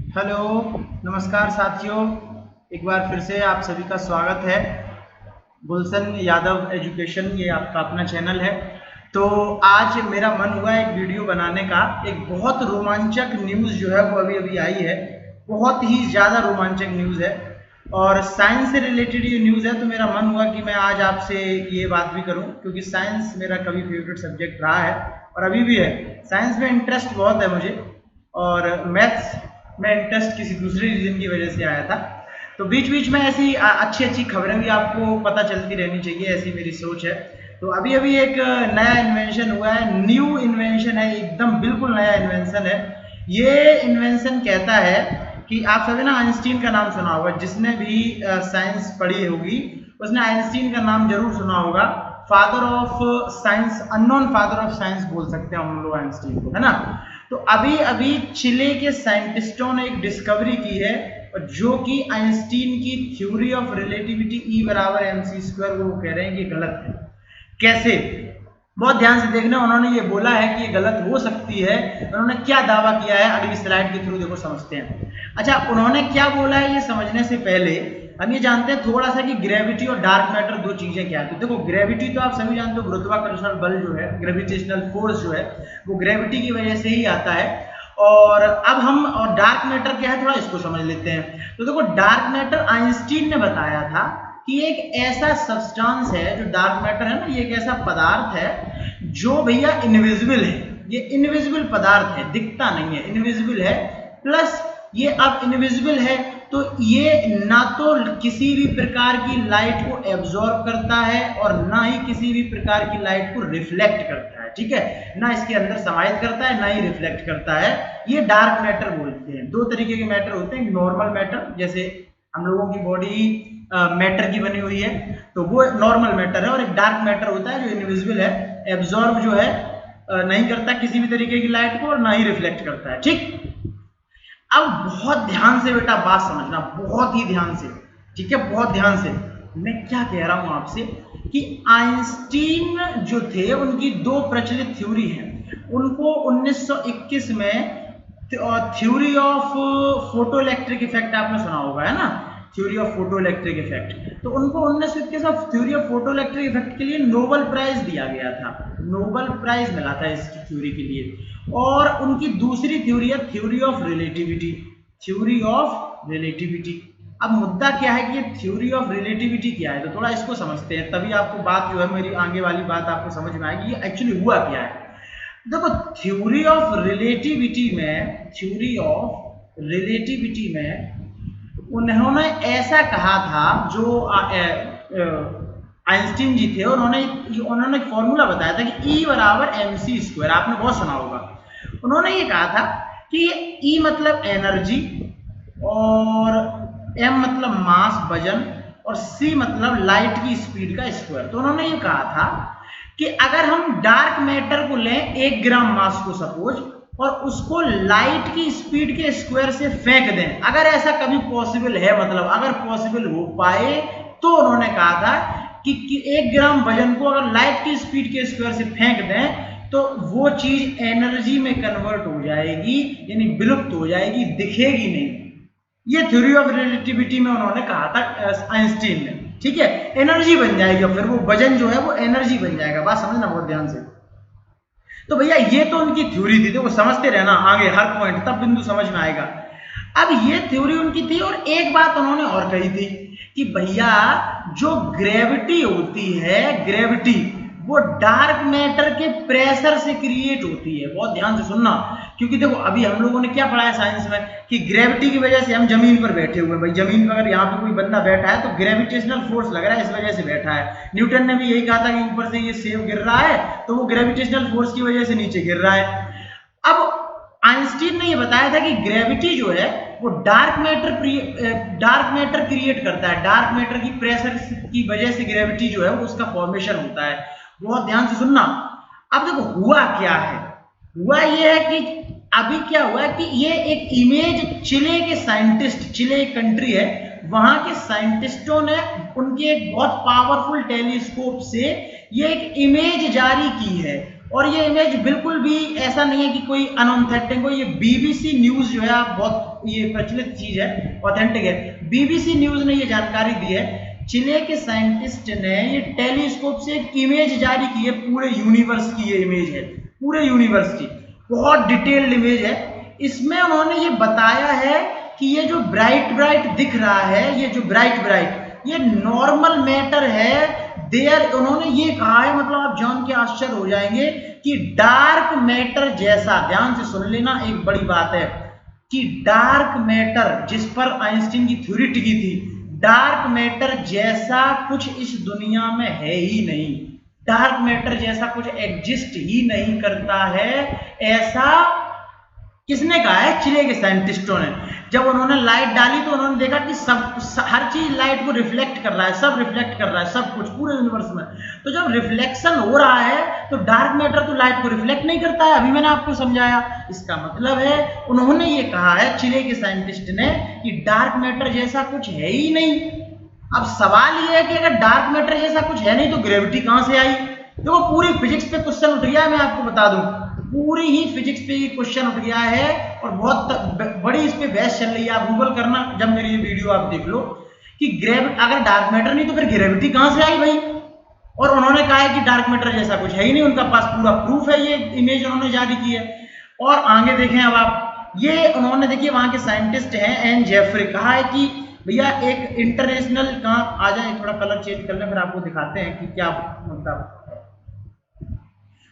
Hello, नमस्कार साथियों। एक बार फिर से आप सभी का स्वागत है। गुलशन यादव एजुकेशन, ये आपका अपना चैनल है। तो आज मेरा मन हुआ एक वीडियो बनाने का। एक बहुत रोमांचक न्यूज़ जो है वो अभी अभी आई है। बहुत ही ज़्यादा रोमांचक न्यूज़ है और साइंस से रिलेटेड ये न्यूज़ है। तो मेरा मन हुआ कि मैं आज आपसे ये बात भी करूं, क्योंकि साइंस मेरा कभी फेवरेट सब्जेक्ट रहा है और अभी भी है। साइंस में इंटरेस्ट बहुत है मुझे, और मैथ्स में इंटरेस्ट किसी दूसरे रीजन की वजह से आया था। तो बीच बीच में ऐसी अच्छी अच्छी खबरें भी आपको पता चलती रहनी चाहिए, ऐसी मेरी सोच है। तो अभी अभी एक नया इन्वेंशन हुआ है, न्यू इन्वेंशन है, एकदम बिल्कुल नया इन्वेंशन है। ये इन्वेंशन कहता है कि आप सभी ना आइंस्टीन का नाम सुना होगा। जिसने भी साइंस पढ़ी होगी उसने आइंस्टीन का नाम जरूर सुना होगा। Father of science, unknown father of science बोल सकते हैं हम लोग आइंस्टीन को, है ना। तो अभी अभी चिले के साइंटिस्टों ने एक डिस्कवरी की है, जो कि आइंस्टीन की थ्योरी ऑफ रिलेटिविटी ई बराबर एम सी स्क्वायर, वो कह रहे हैं कि गलत है। कैसे? बहुत ध्यान से देखना। उन्होंने ये बोला है कि ये गलत हो सकती है। उन्होंने क्या दावा किया है, अगली स्लाइड के थ्रू देखो समझते हैं। अच्छा, उन्होंने क्या बोला है ये समझने से पहले हम ये जानते हैं थोड़ा सा कि ग्रेविटी और डार्क मैटर दो चीजें क्या है। तो देखो, ग्रेविटी तो आप सभी जानते हो, गुरुत्वाकर्षण बल जो है, ग्रेविटेशनल फोर्स जो है, वो ग्रेविटी की वजह से ही आता है। और अब हम और डार्क मैटर क्या है, थोड़ा इसको समझ लेते हैं। तो देखो, डार्क मैटर आइंस्टीन ने बताया था कि एक ऐसा सब्सटेंस है जो डार्क मैटर है ना, ये एक ऐसा पदार्थ है जो भैया इनविजिबल है। ये इनविजिबल पदार्थ है, दिखता नहीं है, इनविजिबल है। प्लस ये अब इनविजिबल है तो ये ना तो किसी भी प्रकार की लाइट को एब्जॉर्ब करता है और ना ही किसी भी प्रकार की लाइट को रिफ्लेक्ट करता है। ठीक है, ना इसके अंदर समाहित करता है ना ही रिफ्लेक्ट करता है। ये डार्क मैटर बोलते हैं। दो तरीके के मैटर होते हैं, नॉर्मल मैटर, जैसे हम लोगों की बॉडी मैटर की बनी हुई है, तो वो नॉर्मल मैटर है। और एक डार्क मैटर होता है जो इनविजिबल है, एब्जॉर्ब जो है नहीं करता किसी भी तरीके की लाइट को और ना ही रिफ्लेक्ट करता है। ठीक, अब बहुत ध्यान से बेटा बात समझना, बहुत ही ध्यान से। ठीक है, बहुत ध्यान से। मैं क्या कह रहा हूं आपसे कि आइंस्टीन जो थे उनकी दो प्रचलित थ्योरी है। उनको 1921 में theory of photo electric effect आपने सुना होगा, है ना, theory of photo electric effect. तो उनको 1921 में theory of photo electric effect के लिए नोबेल प्राइज दिया गया था। नोबेल प्राइज मिला था इसकी थ्योरी के लिए। और उनकी दूसरी थ्योरी है theory of relativity. Theory of relativity. अब मुद्दा क्या है कि ये थ्योरी ऑफ रिलेटिविटी क्या है, तो थोड़ा इसको समझते हैं, तभी आपको बात जो है मेरी आगे वाली बात आपको समझ में आएगी ये एक्चुअली हुआ क्या है। देखो, थ्योरी ऑफ रिलेटिविटी में, थ्योरी ऑफ रिलेटिविटी में उन्होंने ऐसा कहा था, जो आइंस्टीन जी थे, उन्होंने एक फॉर्मूला बताया था कि ई बराबर एम सी स्क्वायर, आपने बहुत सुना होगा। उन्होंने ये कहा था कि ई मतलब एनर्जी, और एम मतलब मास, वजन, और सी मतलब लाइट की स्पीड का स्क्वायर। तो उन्होंने ये कहा था कि अगर हम डार्क मैटर को लें 1 ग्राम मास को सपोज, और उसको लाइट की स्पीड के स्क्वायर से फेंक दें, अगर ऐसा कभी पॉसिबल है, मतलब अगर पॉसिबल हो पाए, तो उन्होंने कहा था कि 1 ग्राम वजन को अगर लाइट की स्पीड के स्क्वायर से फेंक दें तो वो चीज एनर्जी में कन्वर्ट हो जाएगी, यानी विलुप्त हो जाएगी, दिखेगी नहीं। ये थ्योरी ऑफ रिलेटिविटी में उन्होंने कहा था आइंस्टीन ने। ठीक है, एनर्जी बन जाएगी, और फिर वो वजन जो है वो एनर्जी बन जाएगा। बात समझना बहुत ध्यान से। तो भैया ये तो उनकी थ्योरी थी, तो वो समझते रहना आगे हर पॉइंट, तब बिंदु समझ में आएगा। अब ये थ्योरी उनकी थी, और एक बात उन्होंने और कही थी कि भैया जो ग्रेविटी होती है, ग्रेविटी वो डार्क मैटर के प्रेशर से क्रिएट होती है। बहुत ध्यान से सुनना, क्योंकि देखो अभी हम लोगों ने क्या पढ़ा है साइंस में कि ग्रेविटी की वजह से हम जमीन पर बैठे हुए हैं। भाई जमीन पर अगर यहाँ पे कोई बंदा बैठा है तो ग्रेविटेशनल फोर्स लग रहा है, इस वजह से बैठा है। न्यूटन ने भी यही कहा था कि ऊपर से ये सेब गिर रहा है तो वो ग्रेविटेशनल फोर्स की वजह से नीचे गिर रहा है। अब आइंस्टीन ने ये बताया था कि ग्रेविटी जो है वो डार्क मैटर क्रिएट करता है। डार्क मैटर की प्रेशर की वजह से ग्रेविटी जो है वो उसका फॉर्मेशन होता है। बहुत ध्यान से सुनना। अब देखो हुआ क्या है, हुआ ये है कि अभी क्या हुआ है कि ये एक इमेज चिले के साइंटिस्ट, चिले एक कंट्री है, वहां के साइंटिस्टों ने उनके एक बहुत पावरफुल टेलीस्कोप से ये एक इमेज जारी की है। और ये इमेज बिल्कुल भी ऐसा नहीं है कि कोई अनऑथेंटिक हो। ये बीबीसी न्यूज जो है, आप बहुत ये प्रचलित चीज है, ऑथेंटिक है। बीबीसी न्यूज ने ये जानकारी दी है, चिले के साइंटिस्ट ने ये टेलीस्कोप से एक इमेज जारी की है, पूरे यूनिवर्स की ये इमेज है, पूरे यूनिवर्स की, बहुत डिटेल्ड इमेज है। इसमें उन्होंने ये बताया है कि ये जो ब्राइट ब्राइट दिख रहा है, ये जो ब्राइट ब्राइट, ये नॉर्मल मैटर है। देयर उन्होंने ये कहा है, मतलब आप जान के आश्चर्य हो जाएंगे कि डार्क मैटर जैसा, ध्यान से सुन लेना, एक बड़ी बात है कि डार्क मैटर जिस पर आइंस्टीन की थ्योरी टिकी थी, डार्क मैटर जैसा कुछ इस दुनिया में है ही नहीं। डार्क मैटर जैसा कुछ एग्जिस्ट ही नहीं करता है। ऐसा किसने कहा है? चिले के साइंटिस्टों ने। जब उन्होंने लाइट डाली तो उन्होंने देखा कि हर चीज लाइट को रिफ्लेक्ट कर रहा है, सब रिफ्लेक्ट कर रहा है, सब कुछ पूरे यूनिवर्स में। तो जब रिफ्लेक्शन हो रहा है तो डार्क मैटर तो लाइट को रिफ्लेक्ट नहीं करता है, अभी मैंने आपको समझाया। इसका मतलब है उन्होंने ये कहा है, चिले के साइंटिस्ट ने, कि डार्क मैटर जैसा कुछ है ही नहीं। अब सवाल ये है कि अगर डार्क मैटर जैसा कुछ है नहीं तो ग्रेविटी कहां से आई? देखो पूरी फिजिक्स पे क्वेश्चन उठ गया है, मैं आपको बता दूं, पूरी ही फिजिक्स पे ये क्वेश्चन उठ गया है और बहुत बड़ी इस पे बहस चल रही है। आप गूगल करना जब मेरी ये वीडियो आप देख लो कि अगर डार्क मैटर नहीं तो फिर ग्रेविटी कहां से आई भाई? और उन्होंने कहा है कि डार्क मैटर जैसा कुछ है ही नहीं, उनका पास पूरा प्रूफ है, ये इमेज उन्होंने जारी की है। और आगे देखें अब आप, ये उन्होंने, देखिए वहां के साइंटिस्ट हैं एन जेफरी, कहा है कि भैया एक इंटरनेशनल, कहां आ जाए, थोड़ा कलर चेंज कर लें फिर आपको दिखाते हैं कि क्या मतलब।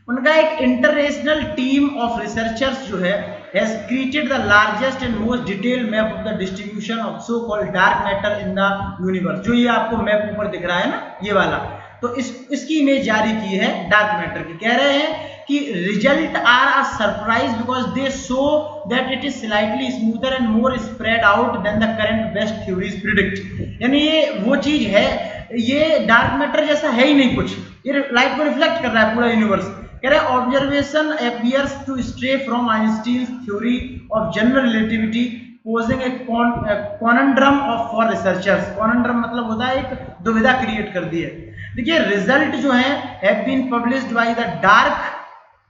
उनका एक इंटरनेशनल टीम ऑफ रिसर्चर्स जो है has created the largest and most detailed map of the distribution of so called dark matter in the universe। जो ये आपको मैप ऊपर दिख रहा है ना, ये वाला, तो इसकी इमेज जारी की है डार्क मैटर की। कह रहे हैं कि result are a surprise because they show that it is slightly smoother and more spread out than the current best theories predict. यानी ये वो चीज है, ये डार्क मैटर जैसा है ही नहीं कुछ, ये लाइट को रिफ्लेक्ट कर रहा है पूरा यूनिवर्स। कह रहे observation appears to stray from Einstein's theory of general relativity posing a conundrum for researchers। conundrum मतलब होता है एक दुविधा क्रिएट कर दी है। देखिए रिजल्ट जो है have been published by the dark,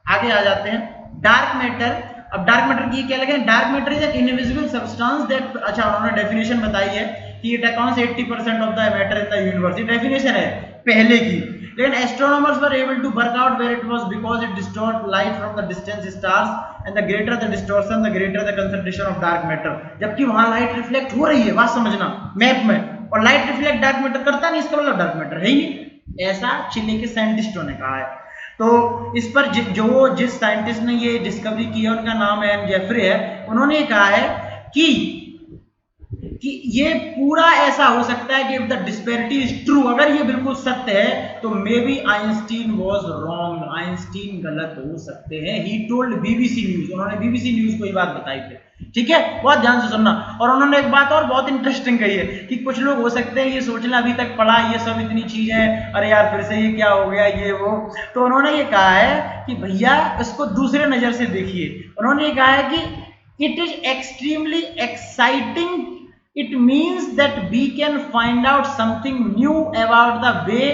आगे आ जाते हैं, डार्क मैटर। अब डार्क मैटर की क्या लगे? Dark matter is an invisible substance that, अच्छा उन्होंने डेफिनेशन बताई है कि it accounts 80% of the matter in the universe. ये डेफिनेशन है पहले की, लेकिन astronomers were able to work out where it was because it distorts light from the distant stars and the greater the distortion the greater the concentration of dark matter। जबकि वहां light reflect हो रही है, बात समझना, map में, और light reflect dark matter करता नहीं, इसका मतलब डार्क मैटर है ही नहीं, ऐसा चिली के साइंटिस्टों ने कहा है। तो इस पर जिस साइंटिस्ट ने ये डिस्कवरी की है उनका नाम है एन जेफरी है। उन्होंने कहा है कि ये पूरा ऐसा हो सकता है कि if the disparity is true, अगर ये बिल्कुल सत्य है तो may be Einstein was wrong, Einstein गलत हो सकते हैं। ही टोल्ड बीबीसी न्यूज, उन्होंने बीबीसी न्यूज को ये बात बताई थी, ठीक है, बहुत ध्यान से सुनना। और उन्होंने एक बात और बहुत इंटरेस्टिंग कही है कि कुछ लोग हो सकते हैं ये सोचना अभी तक पढ़ा, ये सब इतनी चीजें, अरे यार फिर से ये क्या हो गया, ये वो। तो उन्होंने ये कहा है कि भैया इसको दूसरे नजर से देखिए। उन्होंने ये कहा है कि it is extremely exciting, it means that we can find out something new about the way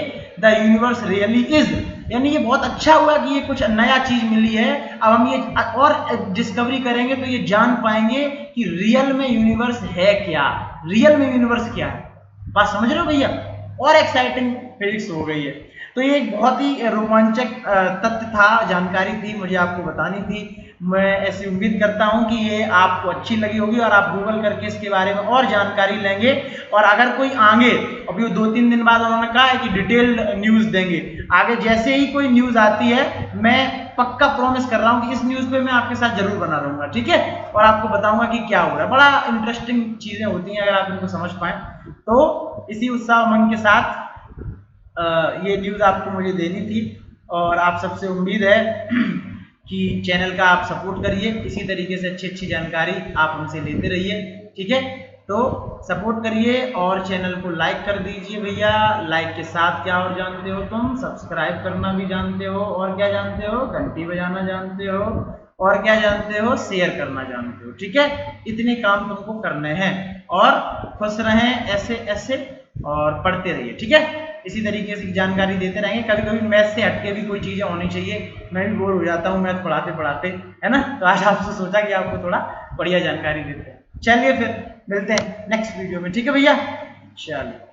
the universe really is। यानी ये बहुत अच्छा हुआ कि ये कुछ नया चीज मिली है, अब हम ये और डिस्कवरी करेंगे तो ये जान पाएंगे कि रियल में यूनिवर्स है क्या, रियल में यूनिवर्स क्या है। बात समझ रहे हो भैया? और एक्साइटिंग फिजिक्स हो गई है। तो ये एक बहुत ही रोमांचक तथ्य था, जानकारी थी, मुझे आपको बतानी थी। मैं ऐसी उम्मीद करता हूं कि ये आपको अच्छी लगी होगी और आप गूगल करके इसके बारे में और जानकारी लेंगे। और अगर कोई आगे, अभी 2-3 दिन बाद उन्होंने कहा है कि डिटेल्ड न्यूज देंगे, आगे जैसे ही कोई न्यूज आती है मैं पक्का प्रॉमिस कर रहा हूं कि इस न्यूज पे मैं आपके साथ जरूर बना रहूंगा, ठीक है, और आपको बताऊंगा कि क्या हो रहा है। बड़ा इंटरेस्टिंग चीजें होती हैं अगर आप इनको समझ पाए। तो इसी उत्साह उमंग के साथ ये न्यूज आपको मुझे देनी थी और आप सबसे उम्मीद है कि चैनल का आप सपोर्ट करिए, इसी तरीके से अच्छी जानकारी आप हमसे लेते रहिए, ठीक है। तो सपोर्ट करिए और चैनल को लाइक कर दीजिए भैया। लाइक के साथ क्या और जानते हो तुम? सब्सक्राइब करना भी जानते हो, और क्या जानते हो? घंटी बजाना जानते हो, और क्या जानते हो? शेयर करना जानते हो, ठीक है। इतने काम तुमको करने हैं और खुश रहें ऐसे ऐसे और पढ़ते रहिए, ठीक है। इसी तरीके से जानकारी देते रहेंगे। कभी कभी मैथ से हटके भी कोई चीज़ें होनी चाहिए, मैं भी बोर हो जाता हूँ मैथ पढ़ाते पढ़ाते, है ना। तो आज आपसे सोचा कि आपको थोड़ा बढ़िया जानकारी देते हैं। चलिए फिर मिलते हैं नेक्स्ट वीडियो में, ठीक है भैया, चलिए।